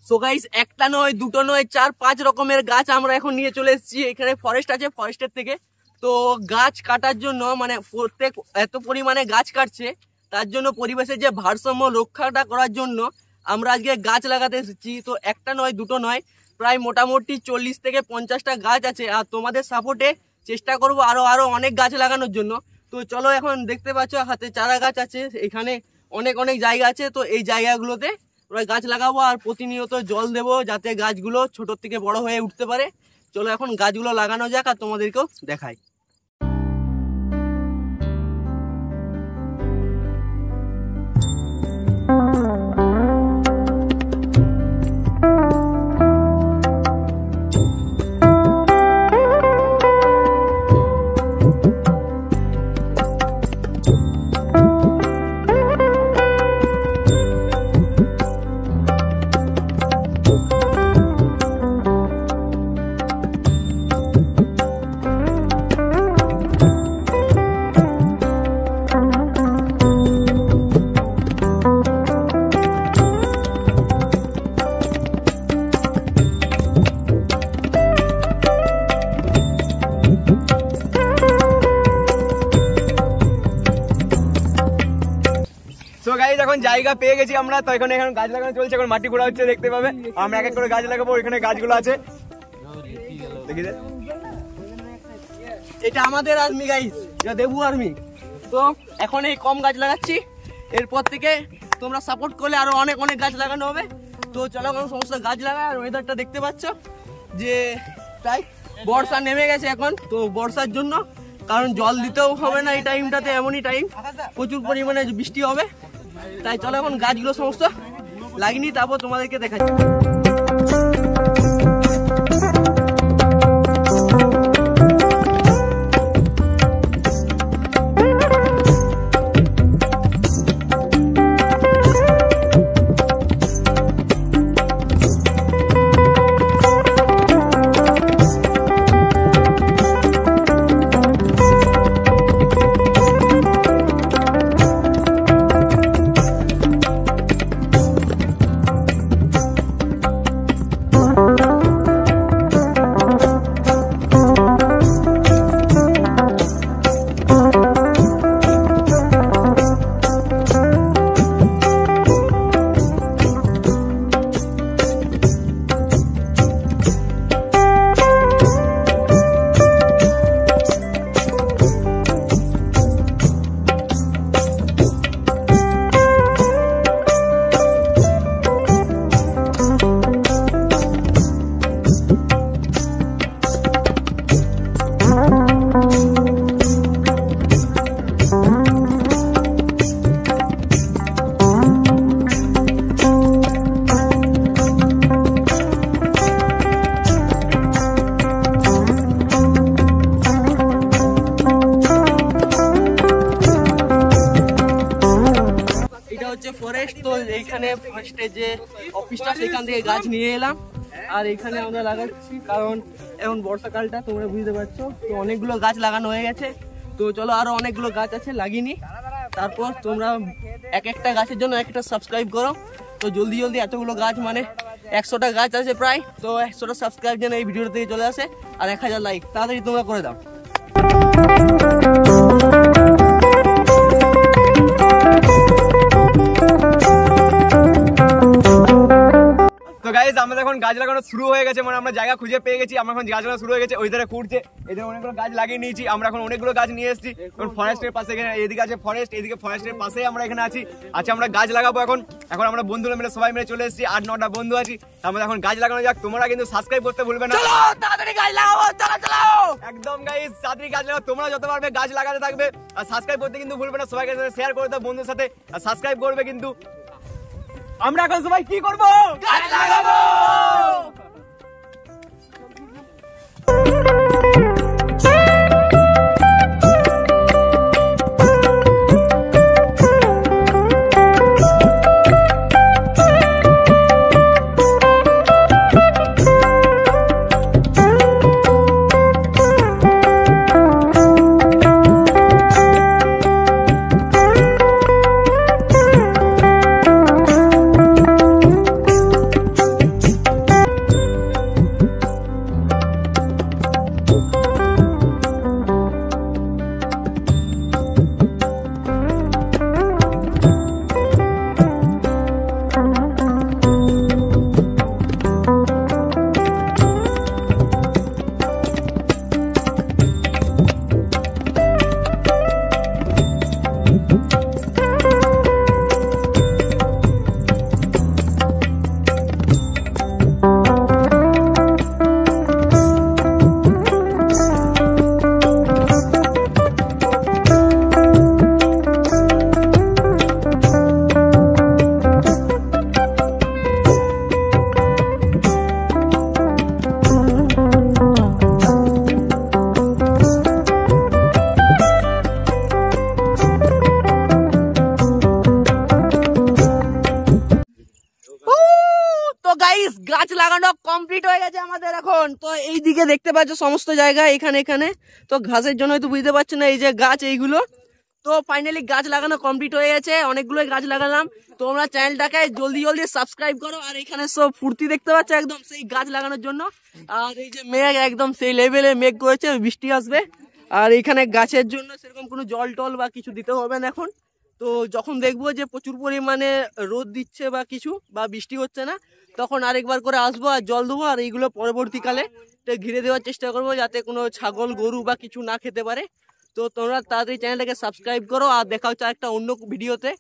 So guys একটা নয় দুটো নয় 4-5 রকমের গাছ আমরা এখন নিয়ে চলে এসেছি। এখানে ফরেস্ট আছে, ফরেস্টের থেকে তো গাছ কাটার জন্য মানে প্রত্যেক এত পরিমাণে গাছ কাটছে, তার জন্য পরিবেশের যে ভারসাম্য রক্ষাটা করার জন্য আমরা আজকে গাছ লাগাতে এসেছি। তো একটা নয় দুটো নয়, প্রায় মোটামুটি 40 থেকে 50টা গাছ আছে। আর তোমাদের সাপোর্টে চেষ্টা করব আরো অনেক গাছ লাগানোর জন্য। তো চলো, এখন দেখতে পাচ্ছ হাতে চারা গাছ আছে, এখানে অনেক জায়গা আছে। তো এই জায়গাগুলোতে আমরা গাছ লাগাবো আর প্রতিনিয়ত জল দেবো যাতে গাছগুলো ছোট থেকে বড় হয়ে উঠতে পারে। চলো এখন গাছগুলো লাগানো যাক আর তোমাদেরকেও দেখাই। এখন জায়গা পেয়ে গেছি আমরা, তো এখানে গাছ লাগানো চলছে, এখন মাটি খোঁড়া হচ্ছে, দেখতে পাবে। আমরা এক এক করে গাছ লাগাবো। এখানে গাছগুলো আছে, এটা আমাদের আর্মি গাইস, এটা দেবু আর্মি। তো এখন এই কম গাছ লাগাচ্ছি, এরপর থেকে তোমরা সাপোর্ট করলে আরো অনেক গাছ লাগানো হবে। তো চলো এখন সমস্ত গাছ লাগায়। আর ওয়েদারটা দেখতে পাচ্ছ যে তাই বর্ষা নেমে গেছে এখন, তো বর্ষার জন্য কারণ জল দিতেও হবে না এই টাইমটাতে, এমনই টাইম প্রচুর পরিমাণে বৃষ্টি হবে। তাই চলো এখন গাছগুলো সমস্ত লাগিনি, তারপর তোমাদেরকে দেখাচ্ছি। ফরেস্ট, তো এইখানে ফার্স্টে যে অফিসটা সেখান থেকে গাছ নিয়ে এলাম আর এখানে আমরা লাগাচ্ছি, কারণ এখন বর্ষাকালটা তোমরা বুঝতে পারছো। তো অনেকগুলো গাছ লাগানো হয়ে গেছে, তো চলো আরো অনেকগুলো গাছ আছে লাগিনি। তারপর তোমরা একটা গাছের জন্য একটা সাবস্ক্রাইব করো। তো জলদি এতগুলো গাছ মানে 100টা গাছ আছে প্রায়, তো 100টা সাবস্ক্রাইব যেন এই ভিডিওটা থেকে চলে আসে আর 1000 লাইক তাড়াতাড়ি তোমরা করে দাও। তো গাইস আমাদের এখন গাছ লাগানো শুরু হয়ে গেছে, মানে আমরা জায়গা খুঁজে পেয়ে গেছি। আমরা এখন গাছ লাগানো শুরু হয়ে গেছে, ওই ধারে খুঁড়ছে, এদের অনেকগুলো গাছ লাগিয়ে নিয়েছি। আমরা এখন অনেকগুলো গাছ নিয়ে এসেছি ফরেস্টের পাশে, এদিকে আছে ফরেস্ট, এদিকে ফরেস্টের পাশেই আমরা এখানে আছি। আচ্ছা আমরা গাছ লাগাবো এখন আমরা বন্ধুরা মিলে সবাই মিলে চলে এসেছি, 8-9টা বন্ধু আছি। আমাদের এখন গাছ লাগানো যাক। তোমরা কিন্তু সাবস্ক্রাইব করতে ভুলবে না, চলো তাড়াতাড়ি গাছ লাগাবো, চলো একদম গাইস তাড়াতাড়ি গাছ লাগাও। তোমরা যত পারবে গাছ লাগাতে থাকবে আর সাবস্ক্রাইব করতে কিন্তু ভুলবে না। সবাইকে শেয়ার করে দাও বন্ধুদের সাথে আর সাবস্ক্রাইব করবে কিন্তু। আমরা এখন সবাই কি করবো? গাছ লাগাবো। গাইস গাছ লাগানো কমপ্লিট হয়ে গেছে আমাদের এখন। তো এইদিকে দেখতে পাচ্ছ সমস্ত জায়গা এখানে এখানে তো ঘাসের জন্য হয়তো বুঝতে পারছো না, এই যে গাছ এইগুলো। তো ফাইনালি গাছ লাগানো কমপ্লিট হয়ে গেছে, অনেকগুলো গাছ লাগালাম। তোমরা চ্যানেলটাকে জলদি জলদি সাবস্ক্রাইব করো। আর এখানে সব ফুর্তি দেখতে পাচ্ছ একদম সেই গাছ লাগানোর জন্য। আর এই যে মেঘ একদম সেই লেভেলে মেঘ করেছে, বৃষ্টি আসবে। আর এখানে গাছের জন্য সেরকম কোনো জল টল বা কিছু দিতে হবে না এখন। তো যখন দেখবো যে প্রচুর পরিমাণে রোদ দিচ্ছে বা কিছু বা বৃষ্টি হচ্ছে না, তখন আরেকবার করে আসবো আর জল দেবো। আর এইগুলো পরবর্তীকালে ঘিরে দেওয়ার চেষ্টা করবো যাতে কোনো ছাগল গরু বা কিছু না খেতে পারে। তো তোমরা তাড়াতাড়ি চ্যানেলটাকে সাবস্ক্রাইব করো আর দেখা হচ্ছে একটা অন্য ভিডিওতে।